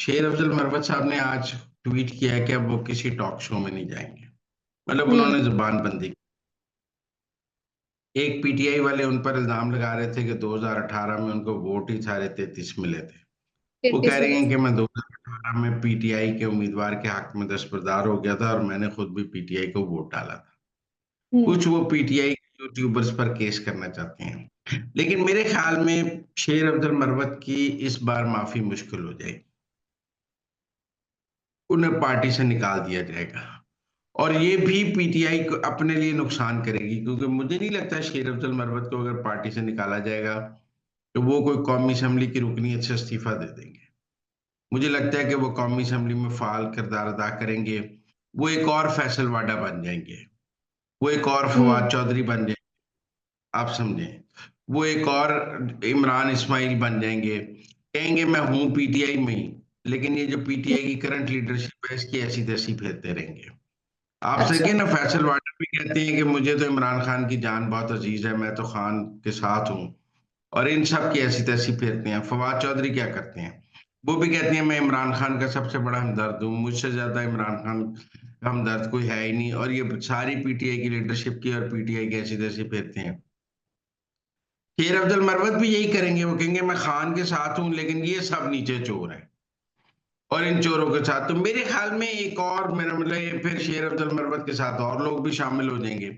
शेर अफजल मरवत साहब ने आज ट्वीट किया है कि अब वो किसी टॉक शो में नहीं जाएंगे। मतलब हम्म। उन्होंने जुबानबंदी की। एक पीटीआई वाले उन पर इल्जाम लगा रहे थे कि 2018 में उनको वोट ही सारे 33 मिले थे। वो कह 33 रही मिनट। हैं कि मैं 2018 में पीटीआई के उम्मीदवार के हक में दस्तबरदार हो गया था और मैंने खुद भी पीटीआई को वोट डाला था। हम्म। कुछ वो पीटीआई के यूट्यूबर्स पर केस करना चाहते हैं, लेकिन मेरे ख्याल में शेर अफजल मरवत की इस बार माफी मुश्किल हो जाएगी। उन्हें पार्टी से निकाल दिया जाएगा और ये भी पीटीआई को अपने लिए नुकसान करेगी, क्योंकि मुझे नहीं लगता शेर अफजल मरवत को अगर पार्टी से निकाला जाएगा तो वो कोई कौमी असेंबली की रुकनीत से इस्तीफा दे देंगे। मुझे लगता है कि वो कौमी असेंबली में फाल किरदार अदा करेंगे। वो एक और फैसल वाडा बन जाएंगे। वो एक और हम्म। फवाद चौधरी बन जाएंगे। आप समझें, वो एक और इमरान इस्माइल बन जाएंगे। कहेंगे मैं हूं पीटीआई में ही, लेकिन ये जो पीटीआई की करंट लीडरशिप है इसकी ऐसी तैसी फेरते रहेंगे। आप अच्छा। सके ना, फैसल वाडा भी कहते हैं कि मुझे तो इमरान खान की जान बहुत अजीज है, मैं तो खान के साथ हूँ। और इन सब की ऐसी तैसी फेरते हैं। फवाद चौधरी क्या करते हैं? वो भी कहते हैं मैं इमरान खान का सबसे बड़ा हमदर्द हूँ, मुझसे ज्यादा इमरान खान का हमदर्द कोई है ही नहीं। और ये सारी पीटीआई की लीडरशिप की और पीटीआई की ऐसी तैसी फेरते हैं। शेर अब्दुल मरवत भी यही करेंगे। वो कहेंगे मैं खान के साथ हूं, लेकिन ये सब नीचे चोर हैं। और इन चोरों के साथ तो मेरे ख्याल में एक और, मेरा मतलब ये फिर शेर अब्दुल मरवत के साथ और लोग भी शामिल हो जाएंगे।